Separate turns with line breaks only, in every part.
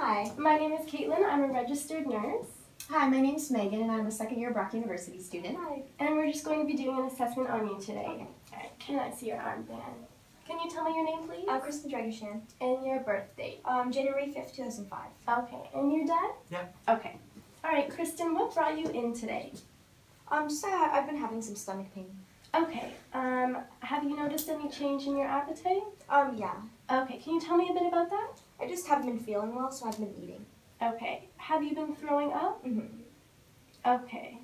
Hi.
My name is Caitlin. I'm a registered nurse.
Hi, my name's Megan, and I'm a second-year Brock University student.
Hi. And we're just going to be doing an assessment on you today.
Okay.
Alright, can I see your armband? Can you tell me your name, please?
Kristen Dragashan.
And your birth date?
January 5th, 2005.
Okay. And your dad?
Yeah.
Okay. Alright, Kristen, what brought you in today?
I've been having some stomach pain.
Okay. Have you noticed any change in your appetite?
Yeah.
Okay. Can you tell me a bit about that?
I just haven't been feeling well, so I've been eating.
Okay. Have you been throwing up?
Mm-hmm.
Okay.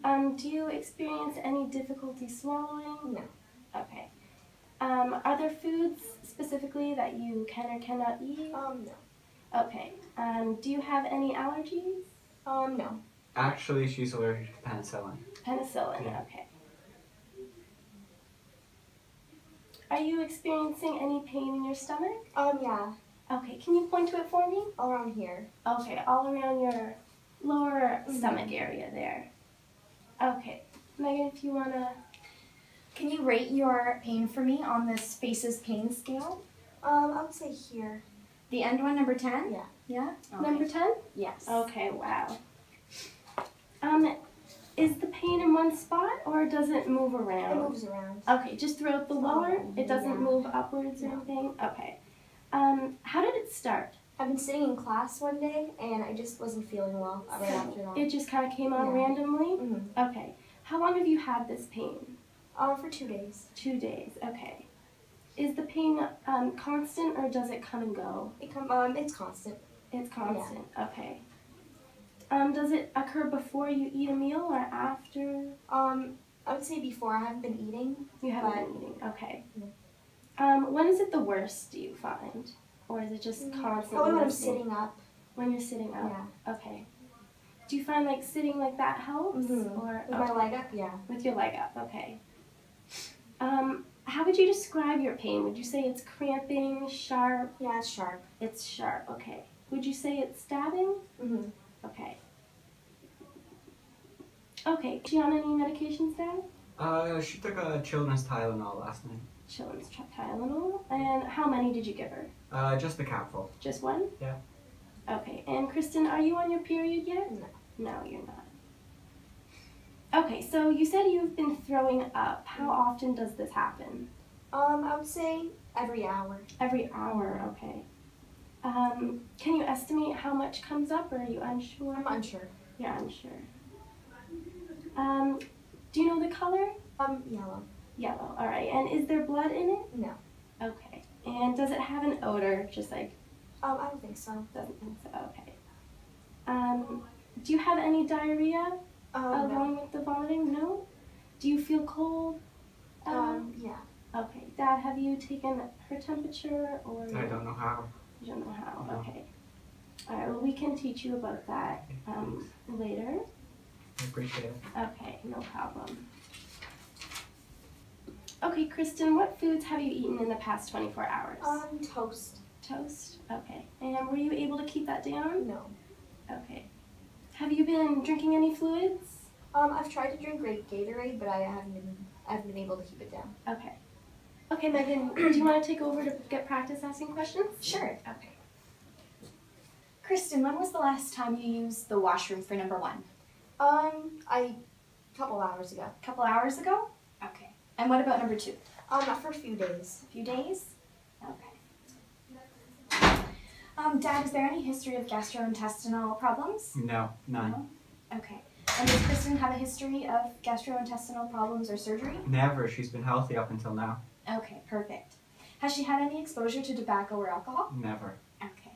Do you experience any difficulty swallowing?
No.
Okay. Are there foods specifically that you can or cannot eat?
No.
Okay. Do you have any allergies?
No.
Actually, she's allergic to penicillin.
Penicillin,
Yeah.
okay. Are you experiencing any pain in your stomach?
Yeah.
Okay, can you point to it for me?
All around here.
Okay, all around your lower stomach area there. Okay. Megan, if you want to...
Can you rate your pain for me on this Faces Pain scale?
I would say here.
The end one, number 10?
Yeah.
Yeah? Okay.
Number 10?
Yes.
Okay, wow. Is the pain in one spot or does it move around?
It moves around.
Okay, just throughout the lower? It doesn't
Yeah.
move upwards or
No.
anything? Okay. How did it start?
I've been sitting in class one day, and I just wasn't feeling well right after that.
It just kind of came on
Yeah.
randomly?
Mm-hmm.
Okay. How long have you had this pain?
For 2 days.
2 days, okay. Is the pain constant or does it come and go?
It's constant.
It's constant, okay. Does it occur before you eat a meal or after?
I would say before. I haven't been eating.
You haven't
But-
been eating, okay.
Yeah.
When is it the worst, do you find? Or is it just constantly?
Probably when I'm
listening?
sitting up.
When you're sitting up?
Yeah.
Okay. Do you find like sitting like that helps?
Mm-hmm.
Or
With my leg up, yeah.
With your leg up, okay. How would you describe your pain? Would you say it's cramping, sharp?
Yeah, it's sharp.
It's sharp, okay. Would you say it's stabbing?
Mm-hmm.
Okay. Okay, is she on any medications now?
She took a children's Tylenol last night.
Children's Tylenol. And how many did you give her?
Just a capful.
Just one?
Yeah.
Okay, and Kristen, are you on your period yet?
No.
No, you're not. Okay, so you said you've been throwing up. How often does this happen?
I would say every hour.
Every hour, okay. Can you estimate how much comes up, or are you unsure?
I'm unsure.
You're unsure. Do you know the color?
Yellow.
Yellow, alright. And is there blood in it?
No.
Okay. And does it have an odor, just like...
I don't think so.
Doesn't think so, okay. Do you have any diarrhea
No.
along with the vomiting? No? Do you feel cold?
Yeah.
Okay. Dad, have you taken her temperature or...
I don't know how.
You don't know how,
No.
okay. Alright, well we can teach you about that later.
I appreciate it.
Okay, no problem. Okay, Kristen, what foods have you eaten in the past 24 hours?
Toast.
Toast? Okay. And were you able to keep that down?
No.
Okay. Have you been drinking any fluids?
I've tried to drink Gatorade, but I haven't been able to keep it down.
Okay. Okay, Megan, do you want to take over to get practice asking questions?
Sure.
Okay.
Kristen, when was the last time you used the washroom for number 1?
A couple hours ago.
A couple hours ago? Okay. And what about number 2?
For a few days.
A few days? Okay. Dad, is there any history of gastrointestinal problems?
No, none.
No? Okay. And does Kristen have a history of gastrointestinal problems or surgery?
Never. She's been healthy up until now.
Okay, perfect. Has she had any exposure to tobacco or alcohol?
Never.
Okay.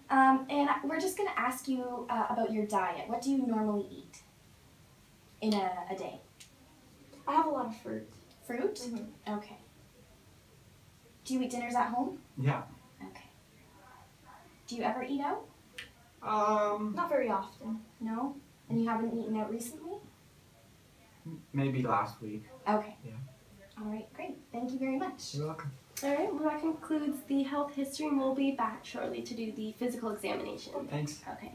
And we're just going to ask you about your diet. What do you normally eat in a day?
I have a lot of fruit.
Fruit?
Mm-hmm.
Okay. Do you eat dinners at home?
Yeah.
Okay. Do you ever eat out?
Not very often.
No? And you haven't eaten out recently?
Maybe last week.
Okay.
Yeah.
All right, great. Thank you very much.
You're welcome.
Alright, well that concludes the health history and we'll be back shortly to do the physical examination.
Thanks.
Okay.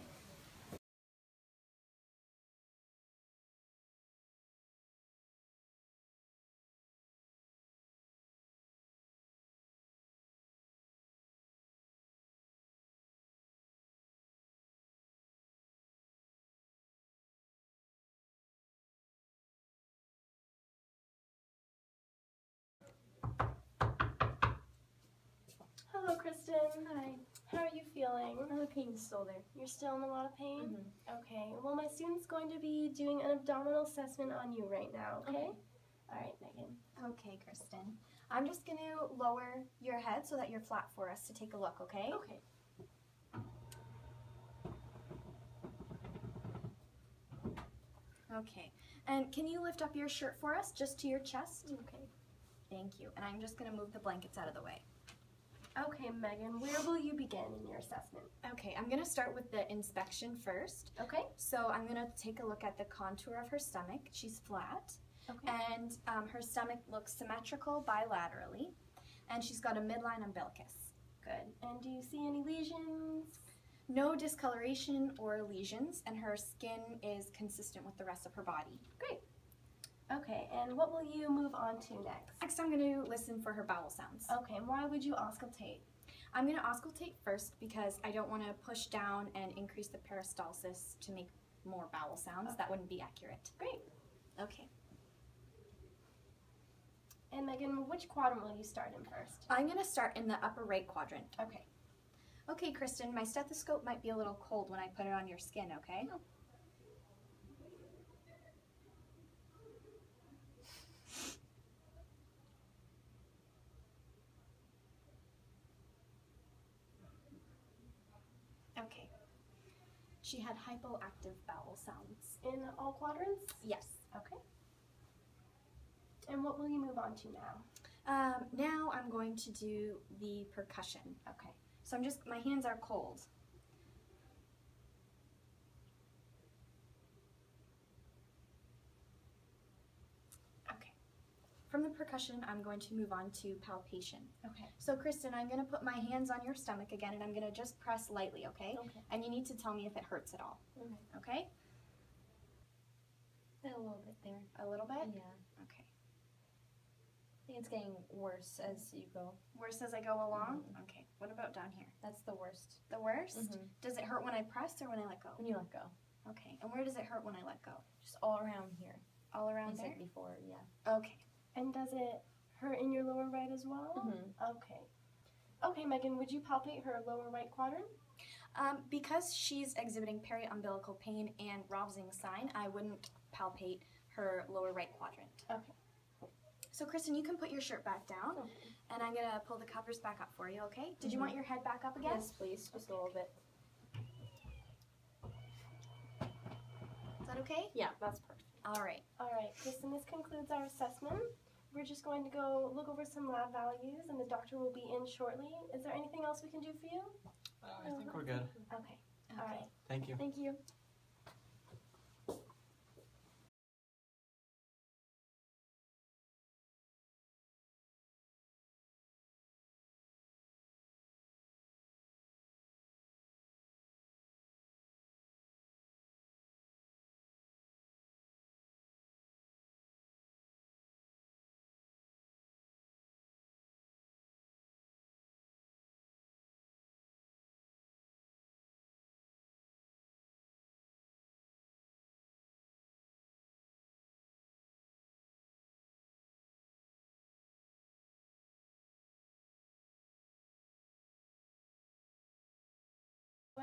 Hello, Kristen.
Hi.
How are you feeling?
The pain's still there.
You're still in a lot of pain?
Mm-hmm.
Okay. Well, my student's going to be doing an abdominal assessment on you right now, okay?
Okay.
All right, Megan.
Okay, Kristen. I'm just going to lower your head so that you're flat for us to take a look, okay?
Okay.
Okay. And can you lift up your shirt for us, just to your chest?
Okay.
Thank you. And I'm just going to move the blankets out of the way.
Okay, Megan, where will you begin in your assessment?
Okay, I'm going to start with the inspection first.
Okay?
So I'm going to take a look at the contour of her stomach. She's flat.
Okay.
And her stomach looks symmetrical bilaterally. And she's got a midline umbilicus.
Good. And do you see any lesions?
No discoloration or lesions, and her skin is consistent with the rest of her body.
Great. Okay, and what will you move on to next?
Next, I'm going to listen for her bowel sounds.
Okay, and why would you auscultate?
I'm going to auscultate first because I don't want to push down and increase the peristalsis to make more bowel sounds. That wouldn't be accurate.
Great.
Okay.
And Megan, which quadrant will you start in first?
I'm going to start in the upper right quadrant.
Okay.
Okay, Kristen, my stethoscope might be a little cold when I put it on your skin, okay?
Oh.
Okay. She had hypoactive bowel sounds.
In all quadrants?
Yes.
Okay. And what will you move on to now?
Now I'm going to do the percussion.
Okay.
So my hands are cold. Okay. From the percussion, I'm going to move on to palpation.
Okay.
So Kristen, I'm going to put my hands on your stomach again and I'm going to just press lightly, okay?
Okay.
And you need to tell me if it hurts at all.
Okay.
Okay?
A little bit there.
A little bit?
Yeah.
Okay.
I think it's getting worse as you go.
Worse as I go along? Okay. What about down here?
That's the worst.
The worst?
Mhm.
Does it hurt when I press or when I let go?
When you let go.
Okay. And where does it hurt when I let go?
Just all around here.
All around
You
there?
said before, yeah.
Okay.
And does it hurt in your lower right as well?
Mhm.
Okay. Okay, Megan, would you palpate her lower right quadrant?
Because she's exhibiting periumbilical pain and Rovsing sign, I wouldn't palpate her lower right quadrant.
Okay.
So Kristen, you can put your shirt back down,
Okay.
and I'm gonna pull the covers back up for you, okay? Did you want your head back up again?
Yes, please. Just a little bit.
Is that okay?
Yeah, that's perfect.
All right.
All right, Kristen, this concludes our assessment. We're just going to go look over some lab values, and the doctor will be in shortly. Is there anything else we can do for you?
I think we're good.
Okay. All right.
Thank you.
Thank you.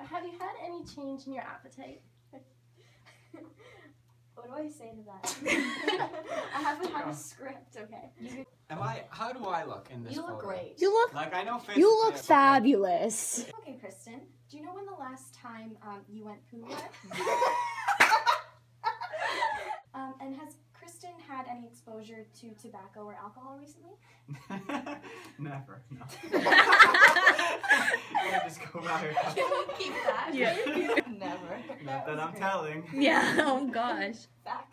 Have you had any change in your appetite?
What do I say to that? I haven't had a script, okay?
How do I look in this
You look
photo?
great.
You look
Like, I know physically.
you look
I like-
fabulous.
Okay, Kristen. Do you know when the last time you went poo was? And has Kristen had any exposure to tobacco or alcohol recently?
Never, no. I just go back.
Can we keep that?
Yeah.
Never.
Not that I'm telling.
Yeah, oh gosh.
Fact.